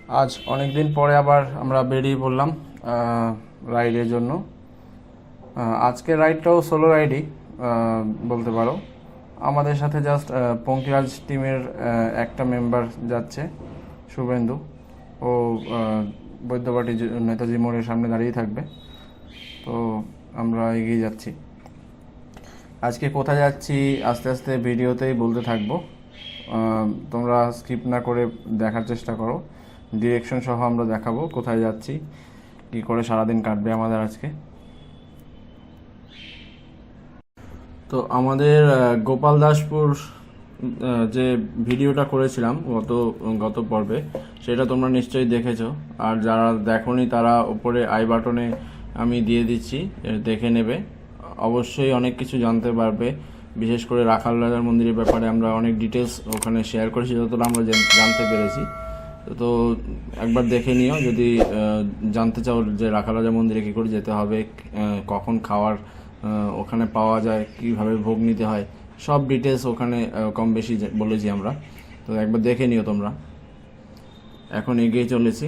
আজ অনেক দিন পরে আবার আমরা বেরিয়ে পড়লাম রাইডের জন্য। আজকের রাইডটাও সোলো রাইডই বলতে পারো। আমাদের সাথে জাস্ট পঙ্কিরাজ টিমের একটা মেম্বার যাচ্ছে, শুভেন্দু। ও বৈদ্যবাটি নেতাজি মোড়ের সামনে দাঁড়িয়ে থাকবে। তো আমরা এগিয়ে যাচ্ছি। আজকে কোথায় যাচ্ছি আস্তে আস্তে ভিডিওতেই বলতে থাকবো। তোমরা স্কিপ না করে দেখার চেষ্টা করো। ডিরেকশন সহ আমরা দেখাবো কোথায় যাচ্ছি, কী করে সারাদিন কাটবে আমাদের আজকে। তো আমাদের গোপালদাসপুর যে ভিডিওটা করেছিলাম গত পর্বে, সেটা তোমরা নিশ্চয়ই দেখেছো। আর যারা দেখোনি তারা উপরে আই বাটনে আমি দিয়ে দিচ্ছি, দেখে নেবে। অবশ্যই অনেক কিছু জানতে পারবে। বিশেষ করে রাখাল রাজার মন্দিরের ব্যাপারে আমরা অনেক ডিটেলস ওখানে শেয়ার করেছি, যতটা আমরা জানতে পেরেছি। তো একবার দেখে নিও যদি জানতে চাও যে রাখাল রাজা মন্দিরে কী করে যেতে হবে, কখন খাওয়ার ওখানে পাওয়া যায়, কীভাবে ভোগ নিতে হয়, সব ডিটেলস ওখানে কম বেশি বলেছি আমরা। তো একবার দেখে নিও তোমরা। এখন এগিয়ে চলেছি,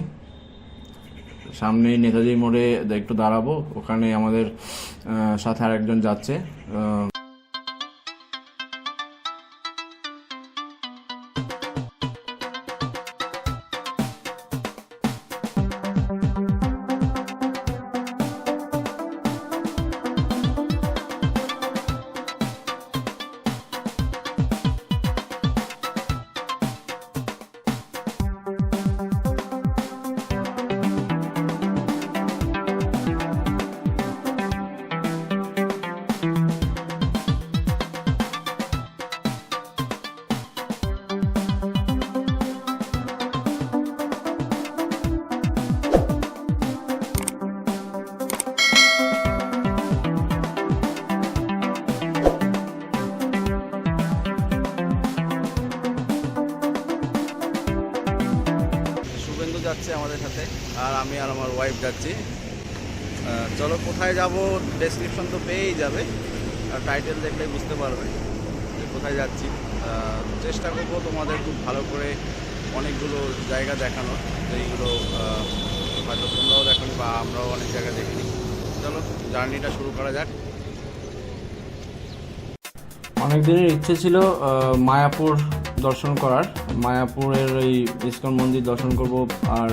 সামনেই নেতাজি মোড়ে একটু দাঁড়াবো। ওখানে আমাদের সাথে আরেকজন যাচ্ছে। যাচ্ছে আমাদের সাথে, আর আমি আর আমার ওয়াইফ যাচ্ছি। চলো কোথায় যাব, ডেসক্রিপশন তো পেয়েই যাবে, আর টাইটেল দেখলেই বুঝতে পারবে যে কোথায় যাচ্ছি। চেষ্টা করবো তোমাদের খুব ভালো করে অনেকগুলো জায়গা দেখানো, যেইগুলো হয়তো তোমরাও দেখনি বা আমরাও অনেক জায়গা দেখিনি। চলো জার্নিটা শুরু করা যাক। অনেক দিনের ইচ্ছে ছিল মায়াপুর দর্শন করার, মায়াপুরের এই ইস্কন মন্দির দর্শন করব। আর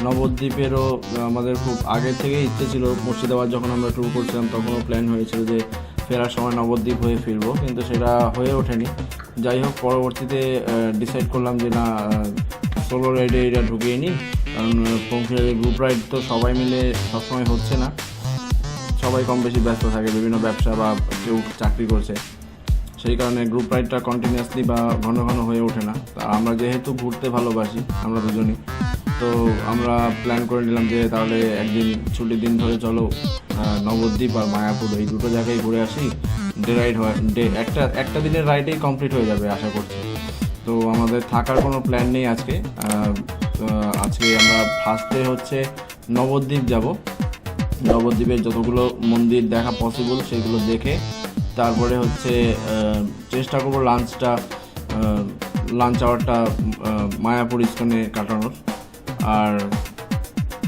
নবদ্বীপেরও আমাদের খুব আগে থেকেই ইচ্ছে ছিল। মুর্শিদাবাদ যখন আমরা ট্যুর করছিলাম তখনও প্ল্যান হয়েছিল যে ফেরার সময় নবদ্বীপ হয়ে ফিরবো, কিন্তু সেটা হয়ে ওঠেনি। যাই হোক, পরবর্তীতে ডিসাইড করলাম যে না, সোলো রাইডে এটা ঢুকিয়ে নিই। কারণ পঙ্কিরাজের গ্রুপ রাইড তো সবাই মিলে সবসময় হচ্ছে না, সবাই কম বেশি ব্যস্ত থাকে, বিভিন্ন ব্যবসা বা কেউ চাকরি করছে। সেই কারণে গ্রুপ রাইডটা কন্টিনিউয়াসলি বা ঘন ঘন হয়ে ওঠে না। তা আমরা যেহেতু ঘুরতে ভালোবাসি আমরা দুজনই, তো আমরা প্ল্যান করে নিলাম যে তাহলে একদিন ছুটির দিন ধরে চলো নবদ্বীপ আর মায়াপুর এই দুটো জায়গায় ঘুরে আসি। ডে রাইড হয়, একটা দিনের রাইডেই কমপ্লিট হয়ে যাবে আশা করছি। তো আমাদের থাকার কোনো প্ল্যান নেই আজকে। আজকে আমরা ফার্স্টে হচ্ছে নবদ্বীপ যাব। নবদ্বীপের যতগুলো মন্দির দেখা পসিবল সেগুলো দেখে তারপরে হচ্ছে চেষ্টা করবো লাঞ্চ আওয়ারটা মায়াপুর ইস্কনে কাটানোর। আর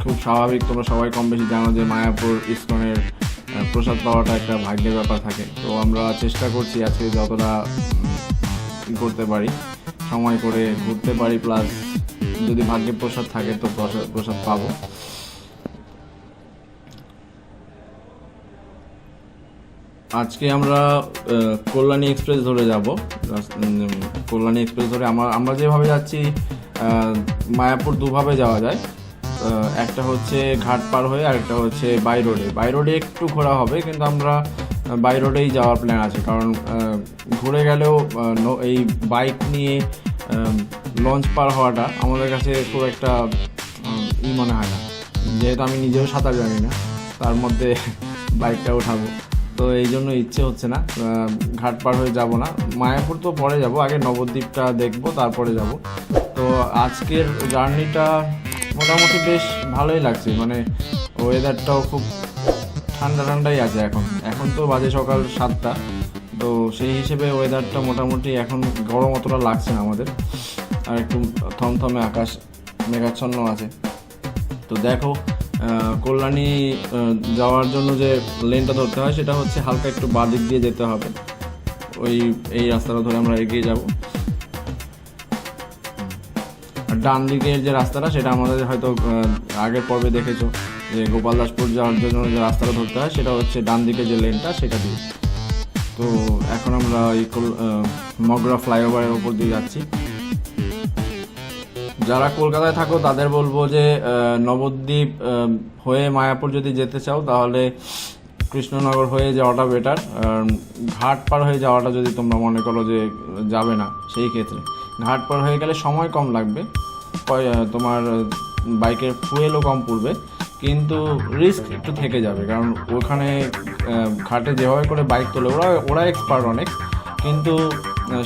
খুব স্বাভাবিক, তোমরা সবাই কম বেশি জানো যে মায়াপুর ইস্কনের প্রসাদ পাওয়াটা একটা ভাগ্যের ব্যাপার থাকে। তো আমরা চেষ্টা করছি আজকে যতটা করতে পারি, সময় করে ঘুরতে পারি, প্লাস যদি ভাগ্যে প্রসাদ থাকে তো প্রসাদ পাবো। আজকে আমরা কল্যাণী এক্সপ্রেস ধরে যাব। কল্যাণী এক্সপ্রেস ধরে আমরা যেভাবে যাচ্ছি, মায়াপুর দুভাবে যাওয়া যায়। একটা হচ্ছে ঘাট পার হয়ে, আর একটা হচ্ছে বাই রোডে একটু ঘোরা হবে, কিন্তু আমরা বাই রোডেই যাওয়ার প্ল্যান আছে। কারণ ঘুরে গেলেও এই বাইক নিয়ে লঞ্চ পার হওয়াটা আমাদের কাছে খুব একটা মনে হয় না, যেহেতু আমি নিজেও সাঁতার জানি না, তার মধ্যে বাইকটা উঠাবো। তো এই জন্য ইচ্ছে হচ্ছে না, ঘাট পার হয়ে যাব না। মায়াপুর তো পরে যাব, আগে নবদ্বীপটা দেখব তারপরে যাব। তো আজকের জার্নিটা মোটামুটি বেশ ভালোই লাগছে, মানে ওয়েদারটাও খুব ঠান্ডাই আছে। এখন তো বাজে সকাল 7টা, তো সেই হিসেবে ওয়েদারটা মোটামুটি এখন গরম অতটা লাগছে না আমাদের। আর একটু থমথমে আকাশ মেঘাচ্ছন্ন আছে। তো দেখো কল্যাণী যাওয়ার জন্য যে লেনটা ধরতে হয় সেটা হচ্ছে হালকা একটু বাঁ দিক দিয়ে যেতে হবে, এই রাস্তাটা ধরে আমরা এগিয়ে যাব। আর ডান দিকের যে রাস্তাটা সেটা আমাদের হয়তো আগের পর্বে দেখেছো যে গোপালদাসপুর যাওয়ার জন্য যে রাস্তাটা ধরতে হয় সেটা হচ্ছে ডান দিকে যে লেনটা সেটা দিয়ে। তো এখন আমরা এই মগরা ফ্লাইওভারের ওপর দিয়ে যাচ্ছি। যারা কলকাতায় থাকো তাদের বলবো যে নবদ্বীপ হয়ে মায়াপুর যদি যেতে চাও তাহলে কৃষ্ণনগর হয়ে যাওয়াটা বেটার। ঘাট পার হয়ে যাওয়াটা যদি তোমরা মনে করো যে যাবে না, সেই ক্ষেত্রে ঘাট পার হয়ে গেলে সময় কম লাগবে, তোমার বাইকের ফুয়েলও কম পড়বে, কিন্তু রিস্ক একটু থেকে যাবে। কারণ ওখানে ঘাটে যেভাবে করে বাইক তোলে ওরা এক্সপার্ট অনেক, কিন্তু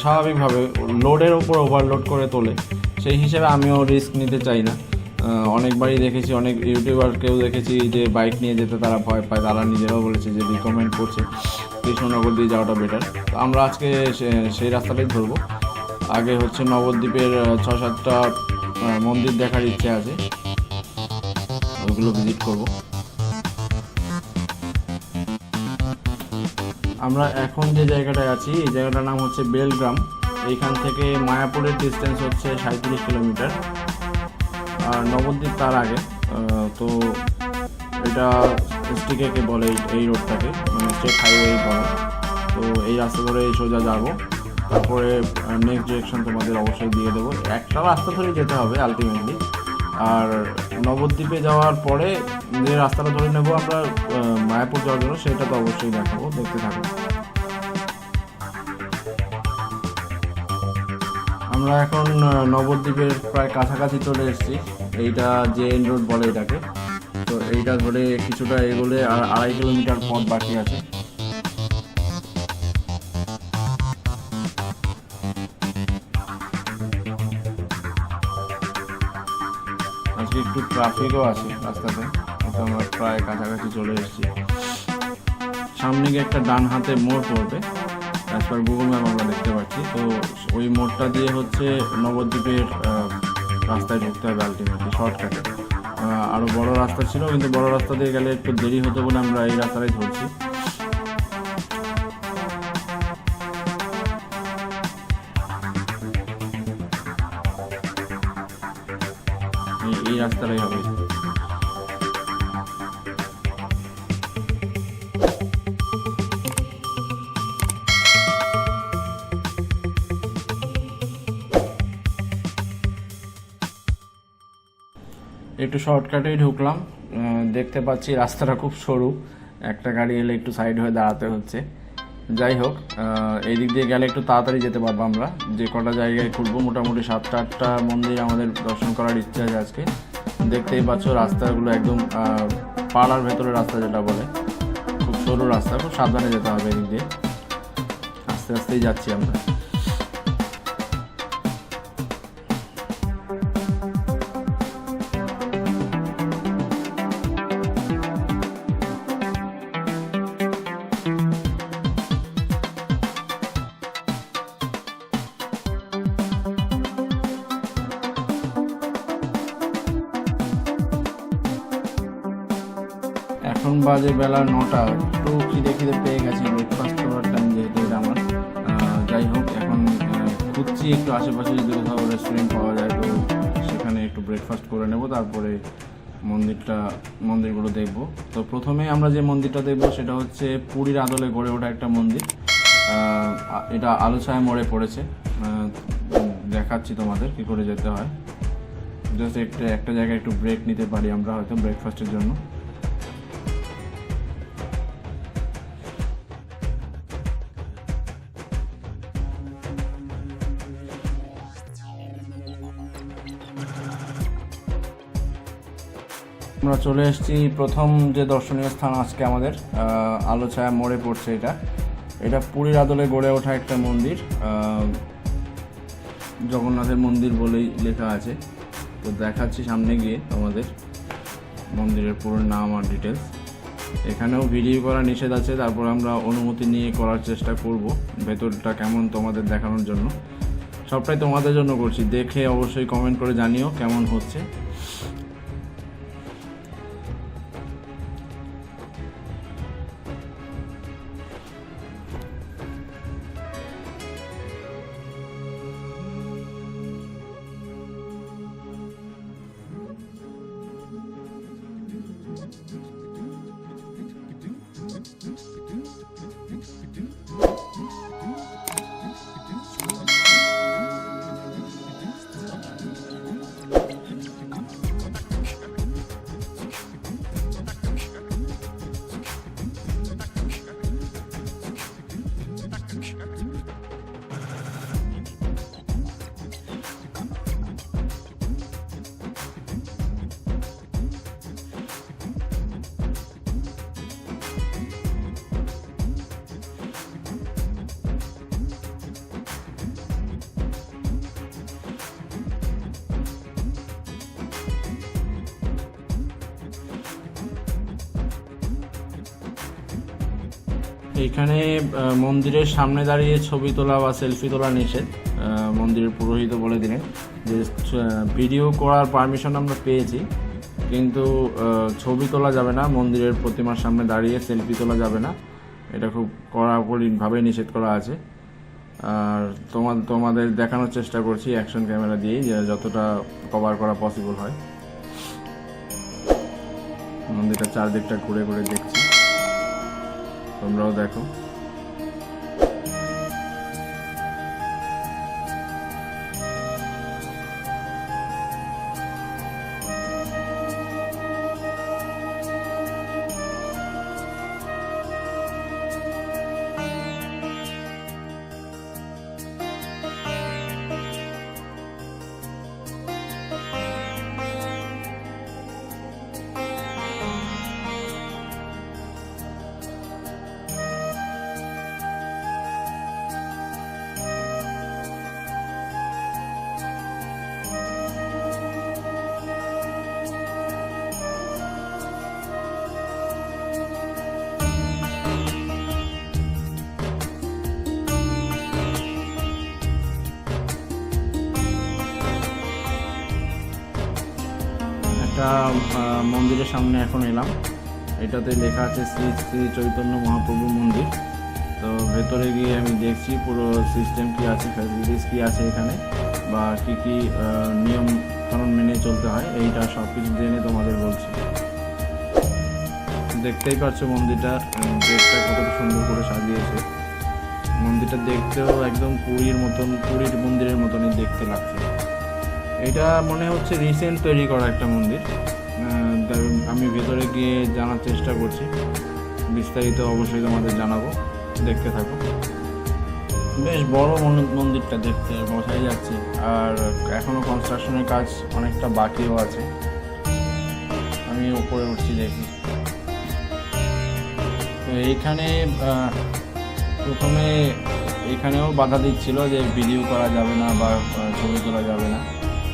স্বাভাবিকভাবে লোডের ওপর ওভারলোড করে তোলে, সেই হিসেবে আমিও রিস্ক নিতে চাই না। অনেকবারই দেখেছি, অনেক ইউটিউবারকেও দেখেছি যে বাইক নিয়ে যেতে তারা ভয় পায়, তারা নিজেরাও বলেছে যে রিকমেন্ড করছে কৃষ্ণনগর দিয়ে যাওয়াটা বেটার। তো আমরা আজকে সেই রাস্তাটাই ধরবো। আগে হচ্ছে নবদ্বীপের 6-7টা মন্দির দেখার ইচ্ছে আছে, ওইগুলো ভিজিট করব। আমরা এখন যে জায়গাটায় আছি এই জায়গাটার নাম হচ্ছে বেলগ্রাম। এইখান থেকে মায়াপুরের ডিস্টেন্স হচ্ছে 37 কিলোমিটার, আর নবদ্বীপ তার আগে। তো এটা এসটিকে বলে এই রোডটাকে, মানে স্টেট হাইওয়ে বলে। তো এই রাস্তা ধরে সোজা যাব, তারপরে নেক্সট ডিরেকশন তোমাদের অবশ্যই দিয়ে দেবো। একটা রাস্তা ধরে যেতে হবে আলটিমেটলি। আর নবদ্বীপে যাওয়ার পরে যে রাস্তাটা ধরে নেব আমরা মায়াপুর যাওয়ার জন্য, সেটা তো অবশ্যই দেখাবো, দেখতে থাকো। আমরা এখন নবদ্বীপের প্রায় কাছাকাছি চলে এসেছি। এইটা জেএন রোড বলে এটাকে। তো এইটা ধরে কিছুটা এগোলে আর 2.5 কিলোমিটার পথ বাকি আছে। আজকে একটু ট্রাফিকও আছে রাস্তাতে, তো আমরা প্রায় কাছাকাছি চলে এসেছি। সামনে গিয়ে একটা ডান হাতে মোড় পড়বে, অ্যাজ পার গুগল ম্যাপ আমরা দেখতে পাচ্ছি। তো ওই মোড়টা দিয়ে হচ্ছে নবদ্বীপের রাস্তায় ঢুকতে হবে আলটিমেটলি, শর্টকাটে। আরও বড় রাস্তা ছিল, কিন্তু বড় রাস্তা দিয়ে গেলে একটু দেরি হতো বলে আমরা এই রাস্তাটাই ধরছি। এই রাস্তাটাই হবে। একটু শর্টকাটেই ঢুকলাম, দেখতে পাচ্ছি রাস্তাটা খুব সরু, একটা গাড়ি এলে একটু সাইড হয়ে দাঁড়াতে হচ্ছে। যাই হোক, এই দিক দিয়ে গেলে একটু তাড়াতাড়ি যেতে পারবো আমরা। যে কটা জায়গায় ঘুরবো, মোটামুটি 7-8টা মন্দির আমাদের দর্শন করার ইচ্ছা আছে আজকে। দেখতেই পাচ্ছ রাস্তাগুলো একদম পাড়ার ভেতরে রাস্তা যেটা বলে, খুব সরু রাস্তা, খুব সাবধানে যেতে হবে। এদিক দিয়ে আস্তে আস্তেই যাচ্ছি আমরা। এখন বাজে বেলা 9টা, একটু খিদে পেয়ে গেছি, ব্রেকফাস্ট করার টাইম যেহেতু এটা আমার। যাই হোক, এখন খুঁজছি একটু আশেপাশে যদি কোথাও রেস্টুরেন্ট পাওয়া যায় তো সেখানে একটু ব্রেকফাস্ট করে নেব, তারপরে মন্দিরগুলো দেখব। তো প্রথমে আমরা যে মন্দিরটা দেখব সেটা হচ্ছে পুরীর আদলে গড়ে ওঠা একটা মন্দির। এটা আলোছায়া মোড়ে পড়েছে, দেখাচ্ছি তোমাদের কী করে যেতে হয়। জাস্ট একটা জায়গায় একটু ব্রেক নিতে পারি আমরা হয়তো ব্রেকফাস্টের জন্য। আমরা চলে এসেছি প্রথম যে দর্শনীয় স্থান আজকে আমাদের, আলোছায়া মোড়ে পড়ছে। এটা পুরীর আদলে গড়ে ওঠা একটা মন্দির, জগন্নাথের মন্দির বলেই লেখা আছে। তো দেখাচ্ছি সামনে গিয়ে তোমাদের মন্দিরের পুরো নাম আর ডিটেলস। এখানেও ভিডিও করা নিষেধ আছে, তারপর আমরা অনুমতি নিয়ে করার চেষ্টা করব ভেতরটা কেমন তোমাদের দেখানোর জন্য। সবটাই তোমাদের জন্য করছি। দেখে অবশ্যই কমেন্ট করে জানিও কেমন হচ্ছে। এখানে মন্দিরের সামনে দাঁড়িয়ে ছবি তোলা বা সেলফি তোলা নিষেধ। মন্দিরের পুরোহিত বলে দিলেন যে ভিডিও করার পারমিশন আমরা পেয়েছি, কিন্তু ছবি তোলা যাবে না, মন্দিরের প্রতিমার সামনে দাঁড়িয়ে সেলফি তোলা যাবে না, এটা খুব কড়াকড়িভাবে নিষেধ করা আছে। আর তোমাদের দেখানোর চেষ্টা করছি অ্যাকশন ক্যামেরা দিয়েই, যে যতটা কভার করা পসিবল হয়। মন্দিরটা চারদিকটা ঘুরে ঘুরে দেখছি, তোমরাও দেখো। একটা মন্দিরের সামনে এখন এলাম, এটাতে লেখা আছে শ্রী শ্রী চৈতন্য মহাপ্রভু মন্দির। তো ভেতরে গিয়ে আমি দেখছি পুরো সিস্টেম কী আছে, ফ্যাসিলিটিস কী আছে এখানে, বা কী কী নিয়ম কানুন মেনে চলতে হয়, এইটা সব কিছু জেনে তোমাদের বলছি। দেখতেই পাচ্ছো মন্দিরটা গেটটা কতটা সুন্দর করে সাজিয়েছে। মন্দিরটা দেখতেও একদম পুরীর মন্দিরের মতনই দেখতে লাগছে। এটা মনে হচ্ছে রিসেন্ট তৈরি করা একটা মন্দির। আমি ভেতরে গিয়ে জানার চেষ্টা করছি, বিস্তারিত অবশ্যই তোমাদের জানাবো, দেখতে থাকো। বেশ বড় মন্দিরটা দেখতে বোঝাই যাচ্ছে, আর এখনও কনস্ট্রাকশনের কাজ অনেকটা বাকিও আছে। আমি উপরে উঠছি, দেখি। তো এইখানে প্রথমে এখানেও বাধা দিচ্ছিল যে ভিডিও করা যাবে না বা ছবি তোলা যাবে না।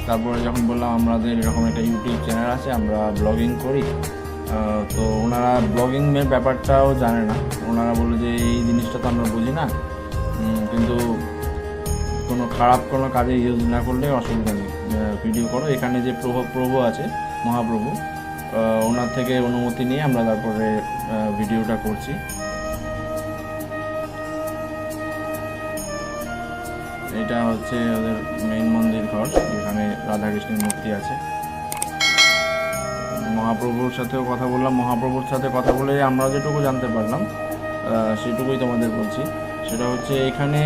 তারপরে যখন বললাম আমাদের এরকম একটা ইউটিউব চ্যানেল আছে, আমরা ব্লগিং করি, তো ওনারা ব্লগিংয়ের ব্যাপারটাও জানে না। ওনারা বললো যে এই জিনিসটা তো আমরা বুঝি না, কিন্তু কোনো খারাপ কোনো কাজে ইউজ না করলে অসুবিধা নেই, ভিডিও করো। এখানে যে প্রভু আছে, মহাপ্রভু, ওনার থেকে অনুমতি নিয়ে আমরা তারপরে ভিডিওটা করছি। এটা হচ্ছে ওদের মেইন মন্দির ঘর, যেখানে রাধাকৃষ্ণের মূর্তি আছে। মহাপ্রভুর সাথেও কথা বললাম, মহাপ্রভুর সাথে কথা বলে আমরা যেটুকু জানতে পারলাম সেটুকুই তোমাদের বলছি। সেটা হচ্ছে এখানে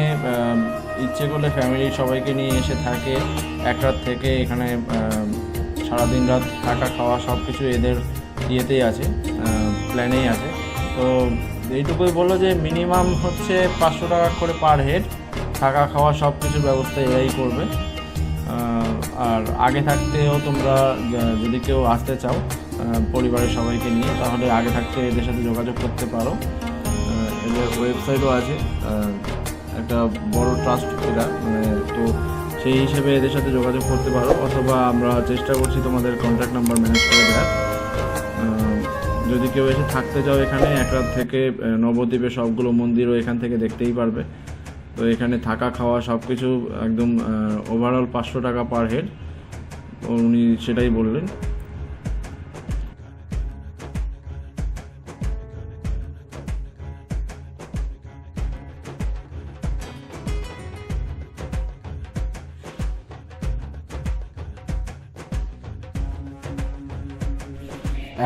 ইচ্ছে করলে ফ্যামিলির সবাইকে নিয়ে এসে থাকে, এক রাত থেকে এখানে সারাদিন রাত থাকা খাওয়া সব কিছু এদের ইয়েতেই আছে, প্ল্যানেই আছে। তো এইটুকুই বললো যে মিনিমাম হচ্ছে 500 টাকা করে পার হেড, থাকা খাওয়া সব কিছুর ব্যবস্থা এরাই করবে। আর আগে থাকতেও তোমরা যদি কেউ আসতে চাও পরিবারের সবাইকে নিয়ে, তাহলে আগে থাকতে এদের সাথে যোগাযোগ করতে পারো। এদের ওয়েবসাইটও আছে, একটা বড় ট্রাস্ট এটা, তো সেই হিসেবে এদের সাথে যোগাযোগ করতে পারো, অথবা আমরা চেষ্টা করছি তোমাদের কন্ট্যাক্ট নাম্বার ম্যানেজ করে দেওয়ার। যদি কেউ এসে থাকতে চাও এখানে, এক রাত থেকে নবদ্বীপে সবগুলো মন্দিরও এখান থেকে দেখতেই পারবে। তো এখানে থাকা খাওয়া সব কিছু একদম ওভারঅল 500 টাকা পার হেড, উনি সেটাই বললেন।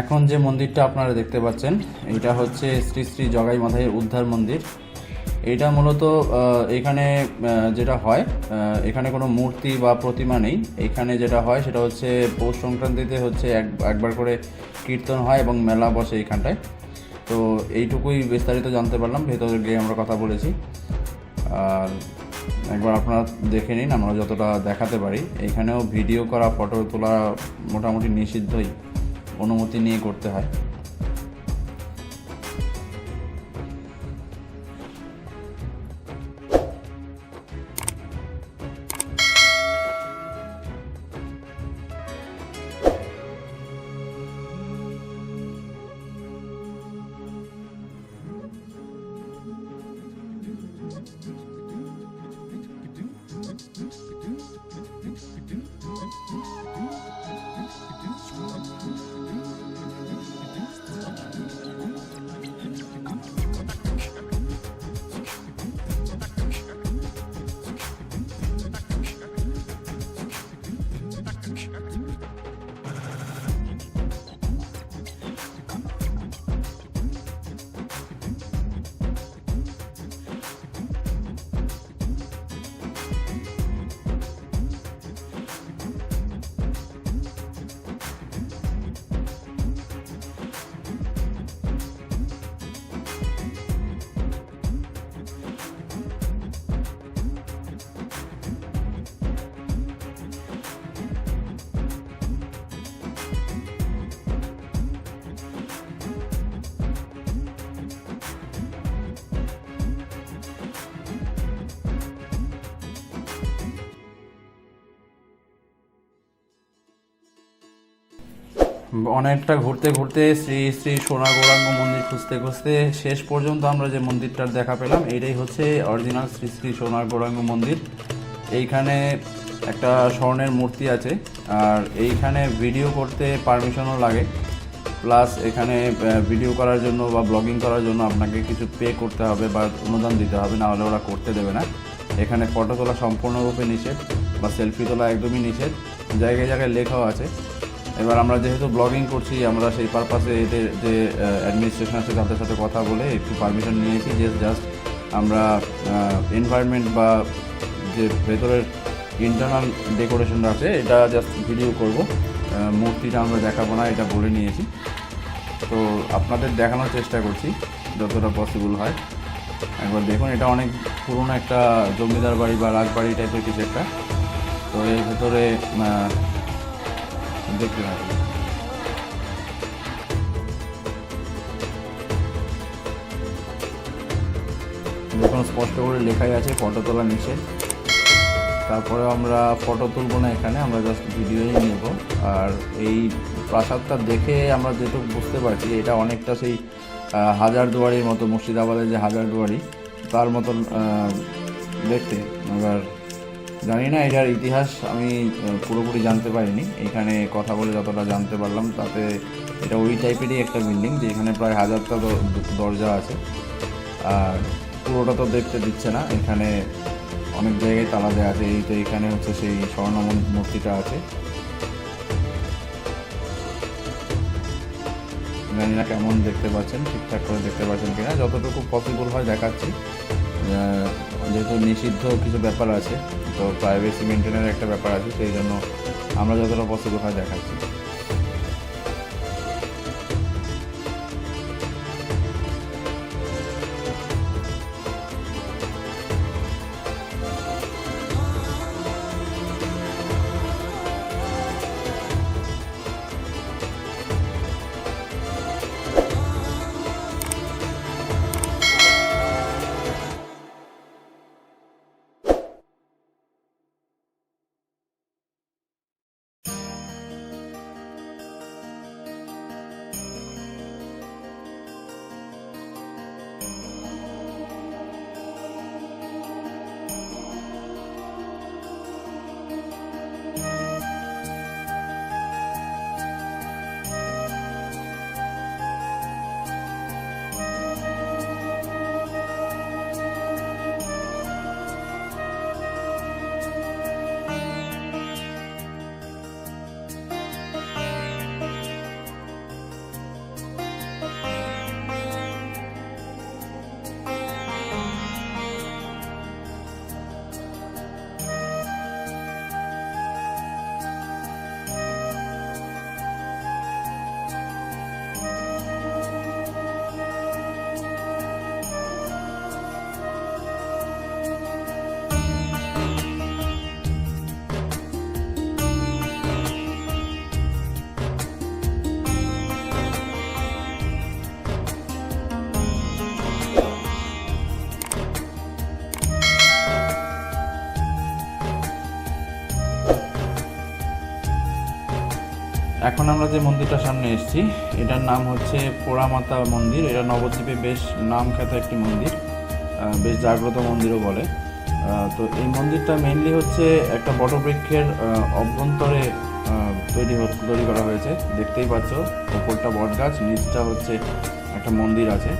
এখন যে মন্দিরটা আপনারা দেখতে পাচ্ছেন এটা হচ্ছে শ্রী শ্রী জগাই মাথায়ের উদ্ধার মন্দির। এটা মূলত এখানে যেটা হয়, এখানে কোনো মূর্তি বা প্রতিমা নেই। এখানে যেটা হয় সেটা হচ্ছে পৌষ সংক্রান্তিতে হচ্ছে একবার করে কীর্তন হয় এবং মেলা বসে এইখানটায়। তো এইটুকুই বিস্তারিত জানতে পারলাম, ভেতরে গিয়ে আমরা কথা বলেছি। আর একবার আপনারা দেখে নিন আমরা যতটা দেখাতে পারি। এখানেও ভিডিও করা, ফটো তোলা মোটামুটি নিষিদ্ধই, অনুমতি নিয়ে করতে হয়। অনেকটা ঘুরতে ঘুরতে শ্রী শ্রী সোনা গৌরাঙ্গ মন্দির খুঁজতে খুঁজতে শেষ পর্যন্ত আমরা যে মন্দিরটার দেখা পেলাম এইটাই হচ্ছে অরিজিনাল শ্রী শ্রী সোনা গৌরাঙ্গ মন্দির। এইখানে একটা স্বর্ণের মূর্তি আছে, আর এইখানে ভিডিও করতে পারমিশনও লাগে, প্লাস এখানে ভিডিও করার জন্য বা ব্লগিং করার জন্য আপনাকে কিছু পে করতে হবে বা অনুদান দিতে হবে, না হলে ওরা করতে দেবে না। এখানে ফটো তোলা সম্পূর্ণরূপে নিষেধ বা সেলফি তোলা একদমই নিষেধ, জায়গায় জায়গায় লেখাও আছে। এবার আমরা যেহেতু ব্লগিং করছি, আমরা সেই পারপাসে এদের যে অ্যাডমিনিস্ট্রেশন আছে তাদের সাথে কথা বলে একটু পারমিশন নিয়েছি যে জাস্ট আমরা এনভায়রনমেন্ট বা যে ভেতরের ইন্টারনাল ডেকোরেশন আছে এটা জাস্ট ভিডিও করব, মূর্তিটা আমরা দেখাবো না, এটা বলে নিয়েছি। তো আপনাদের দেখানোর চেষ্টা করছি যতটা পসিবল হয়। একবার দেখুন, এটা অনেক পুরনো একটা জমিদার বাড়ি বা রাজবাড়ি টাইপের কিছু একটা। তো এর ভেতরে দেখতে থাকি। দেখুন স্পষ্ট করে লেখাই আছে ফটো তোলা নিষেধ। তারপরে আমরা ফটো তুলবো না এখানে, আমরা জাস্ট ভিডিওই নেব। আর এই প্রাসাদটা দেখে আমরা যেটুকু বুঝতে পারছি এটা অনেকটা সেই হাজারদুয়ারির মতো, মুর্শিদাবাদের যে হাজারদুয়ারি তার মতন দেখতে। এবার জানি না এটার ইতিহাস আমি পুরোপুরি জানতে পারিনি, এখানে কথা বলে যতটা জানতে পারলাম তাতে এটা ওই টাইপেরই একটা বিল্ডিং যে এখানে প্রায় 1000টা দরজা আছে। আর পুরোটা তো দেখতে দিচ্ছে না, এখানে অনেক জায়গায় তালা দেওয়া আছে। এই তো এখানে হচ্ছে সেই স্বর্ণ মূর্তিটা আছে, জানি না কেমন দেখতে পাচ্ছেন, ঠিকঠাক করে দেখতে পাচ্ছেন কিনা। যতটুকু পসিবল হয় দেখাচ্ছি, যেহেতু নিষিদ্ধ কিছু ব্যাপার আছে, তো প্রাইভেসি মেনটেনের একটা ব্যাপার আছে, সেই জন্য আমরা যতটা পসিবল হয় দেখাচ্ছি। এখন আমরা যে মন্দিরটার সামনে এসেছি এটার নাম হচ্ছে পোড়ামাতা মন্দির। এটা নবদ্বীপে বেশ নামখ্যাত একটি মন্দির, বেশ জাগ্রত মন্দিরও বলে। তো এই মন্দিরটা মেইনলি হচ্ছে একটা বটবৃক্ষের অভ্যন্তরে তৈরি করা হয়েছে। দেখতেই পাচ্ছ ওপরটা বট গাছ, নিচটা হচ্ছে একটা মন্দির আছে।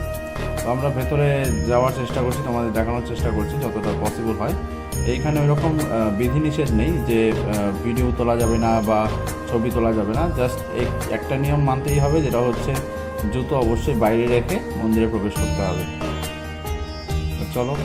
তো আমরা ভেতরে যাওয়ার চেষ্টা করছি, তোমাদের দেখানোর চেষ্টা করছি যতটা পসিবল হয়। এইখানে ওইরকম বিধিনিষেধ নেই যে ভিডিও তোলা যাবে না বা ছবি তোলা যাবে না। জাস্ট একটা নিয়ম মানতেই হবে, যেটা হচ্ছে জুতো অবশ্যই বাইরে রেখে মন্দিরে প্রবেশ করতে হবে। চলো।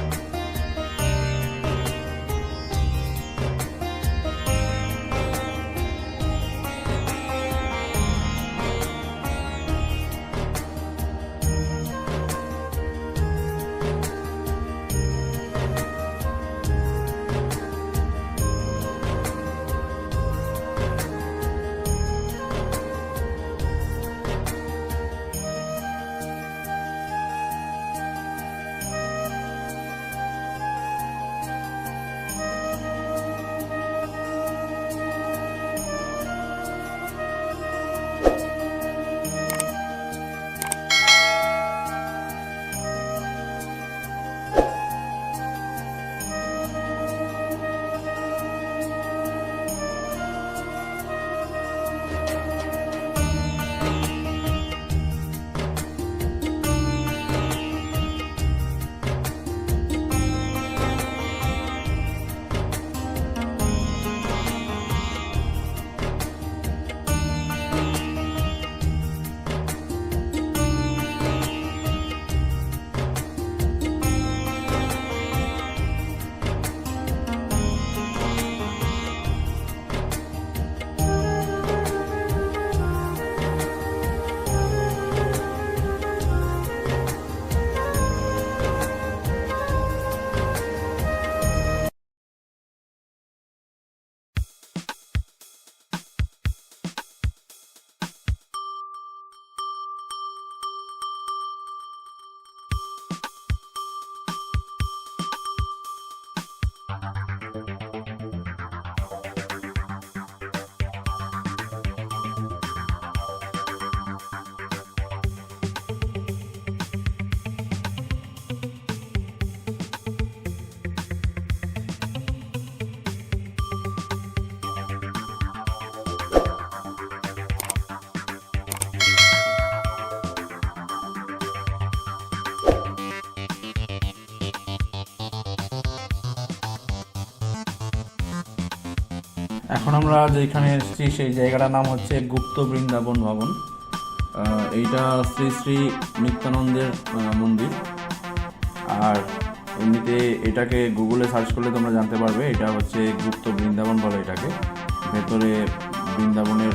এখন আমরা যেখানে এসেছি সেই জায়গাটার নাম হচ্ছে গুপ্ত বৃন্দাবন ভবন। এইটা শ্রী শ্রী নিত্যানন্দের মন্দির। আর এমনিতে এটাকে গুগলে সার্চ করলে তোমরা জানতে পারবে এটা হচ্ছে গুপ্ত বৃন্দাবন বলে এটাকে। ভেতরে বৃন্দাবনের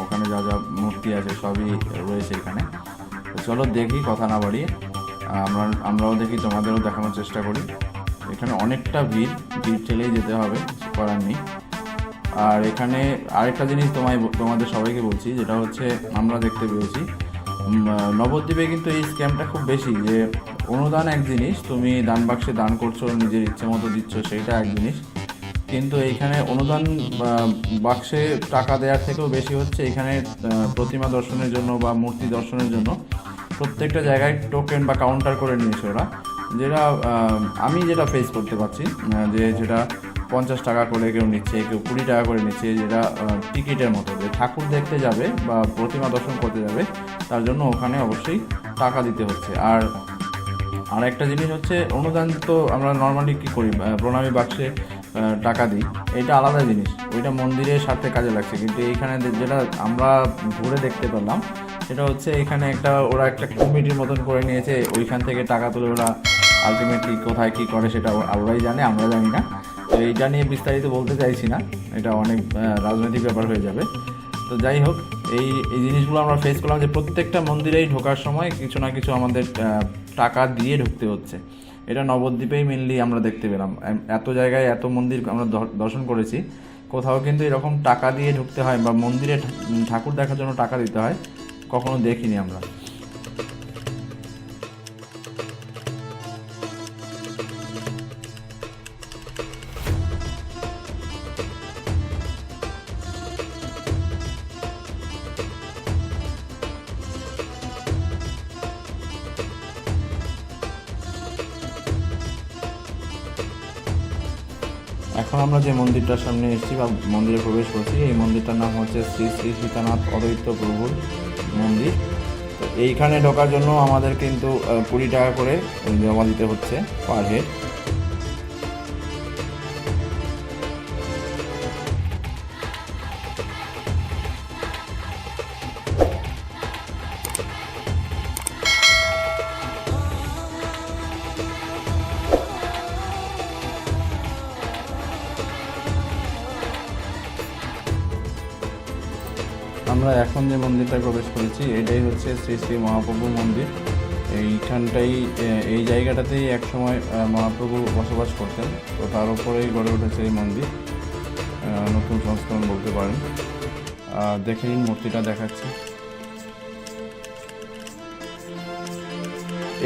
ওখানে যা যা মূর্তি আছে সবই রয়েছে এখানে। চলো দেখি, কথা না বাড়িয়ে আমরাও দেখি, তোমাদেরও দেখানোর চেষ্টা করি। এখানে অনেকটা ভিড় ঠেলেই যেতে হবে, করার নেই। আর এখানে আরেকটা জিনিস তোমাদের সবাইকে বলছি, যেটা হচ্ছে আমরা দেখতে পেয়েছি নবদ্বীপে কিন্তু এই স্ক্যামটা খুব বেশি। যে অনুদান এক জিনিস, তুমি দান বাক্সে দান করছো, নিজের ইচ্ছে মতো দিচ্ছ, সেইটা এক জিনিস। কিন্তু এইখানে অনুদান বাক্সে টাকা দেওয়ার থেকেও বেশি হচ্ছে এখানে প্রতিমা দর্শনের জন্য বা মূর্তি দর্শনের জন্য প্রত্যেকটা জায়গায় টোকেন বা কাউন্টার করে নিয়েছে ওরা। যেটা আমি যেটা ফেস করতে পারছি, যেটা 50 টাকা করে কেউ নিচ্ছে, কেউ 20 টাকা করে নিচ্ছে, যেটা টিকিটের মতো। যে ঠাকুর দেখতে যাবে বা প্রতিমা দর্শন করতে যাবে তার জন্য ওখানে অবশ্যই টাকা দিতে হচ্ছে। আর একটা জিনিস হচ্ছে অনুদান তো আমরা নর্মালি কী করি, প্রণামী বাক্সে টাকা দিই, এটা আলাদা জিনিস, ওইটা মন্দিরের সাথে কাজে লাগছে। কিন্তু এইখানে যেটা আমরা ঘুরে দেখতে পেলাম সেটা হচ্ছে এখানে ওরা একটা কমিটির মতন করে নিয়েছে, ওইখান থেকে টাকা তুলে ওরা আলটিমেটলি কোথায় কী করে সেটা ওরাই জানে, আমরা জানি না। তো এইটা নিয়ে বিস্তারিত বলতে চাইছি না, এটা অনেক রাজনৈতিক ব্যাপার হয়ে যাবে। তো যাই হোক, এই জিনিসগুলো আমরা ফেস করলাম যে প্রত্যেকটা মন্দিরেই ঢোকার সময় কিছু না কিছু আমাদের টাকা দিয়ে ঢুকতে হচ্ছে। এটা নবদ্বীপেই মেনলি আমরা দেখতে পেলাম। এত জায়গায় এত মন্দির আমরা দর্শন করেছি, কোথাও কিন্তু এরকম টাকা দিয়ে ঢুকতে হয় বা মন্দিরে ঠাকুর দেখার জন্য টাকা দিতে হয় কখনো দেখিনি আমরা। এখন আমরা যে মন্দিরটার সামনে এসেছি বা মন্দিরে প্রবেশ করছি, এই মন্দিরটার নাম হচ্ছে শ্রী শ্রী সীতানাথ অদ্বৈত প্রভুর মন্দির। তো এইখানে ঢোকার জন্য আমাদের কিন্তু 20 টাকা করে জমা দিতে হচ্ছে পার হেড। আমরা এখন যে মন্দিরটায় প্রবেশ করেছি এটাই হচ্ছে শ্রী শ্রী মহাপ্রভুর মন্দির। এইখানটাই এই জায়গাটাতেই একসময় মহাপ্রভু বসবাস করতেন, তো তার উপরেই গড়ে উঠেছে এই মন্দির, নতুন সংস্করণ বলতে পারেন। দেখে নিন, মূর্তিটা দেখাচ্ছি।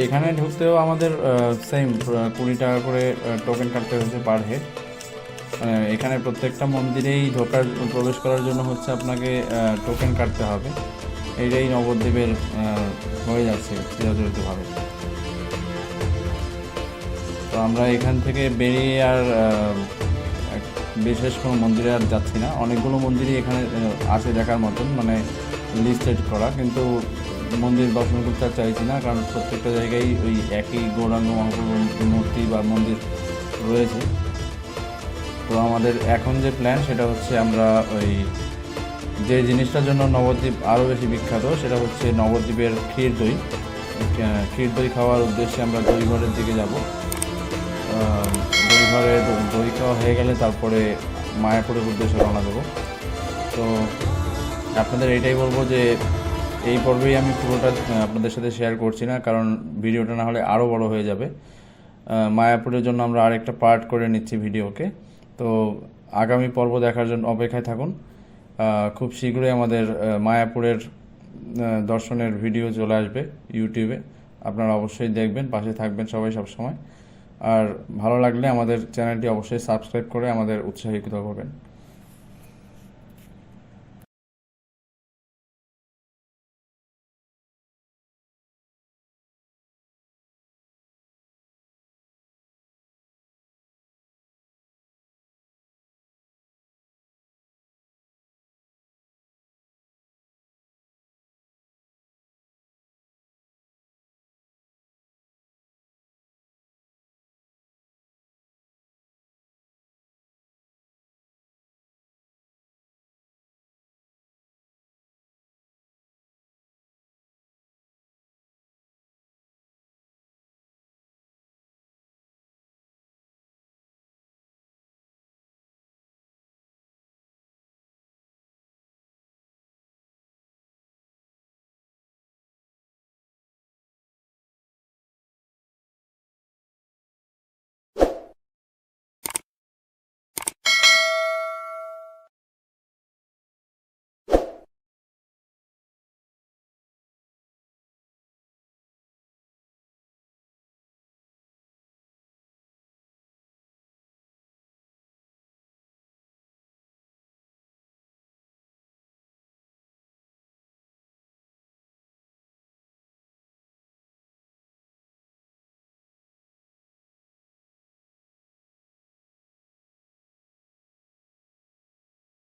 এখানে ঢুকতেও আমাদের সেম 20 টাকা করে টোকেন কাটতে হয়েছে পার হেড। এখানে প্রত্যেকটা মন্দিরেই প্রবেশ করার জন্য হচ্ছে আপনাকে টোকেন কাটতে হবে। এইটাই নবদ্বীপের হয়ে যাচ্ছে চিরাচরিতভাবে। তো আমরা এখান থেকে বেরিয়ে আর বিশেষ কোনো মন্দিরে আর যাচ্ছি না। অনেকগুলো মন্দিরই এখানে আছে দেখার মতন, মানে লিস্টেড করা, কিন্তু মন্দির দর্শন করতে আর চাইছি না, কারণ প্রত্যেকটা জায়গায় ওই একই গৌরাঙ্গ মহাপ্রভুর মূর্তি বা মন্দির রয়েছে। তো আমাদের এখন যে প্ল্যান সেটা হচ্ছে আমরা ওই যে জিনিসটার জন্য নবদ্বীপ আরও বেশি বিখ্যাত সেটা হচ্ছে নবদ্বীপের ক্ষীর দই। ক্ষীর দই খাওয়ার উদ্দেশ্যে আমরা দইঘরের দিকে যাব। দইঘরে দই খাওয়া হয়ে গেলে তারপরে মায়াপুরের উদ্দেশ্যে রওনা দেবো। তো আপনাদের এইটাই বলবো যে এই পর্বেই আমি পুরোটা আপনাদের সাথে শেয়ার করছি না, কারণ ভিডিওটা না হলে আরও বড় হয়ে যাবে। মায়াপুরের জন্য আমরা আরেকটা পার্ট করে নিচ্ছি ভিডিওকে। তো আগামী পর্ব দেখার জন্য অপেক্ষায় থাকুন। খুব শীঘ্রই আমাদের মায়াপুরের দর্শনের ভিডিও চলে আসবে ইউটিউবে। আপনারা অবশ্যই দেখবেন, পাশে থাকবেন সবাই সবসময়। আর ভালো লাগলে আমাদের চ্যানেলটি অবশ্যই সাবস্ক্রাইব করে আমাদের উৎসাহিত করবেন।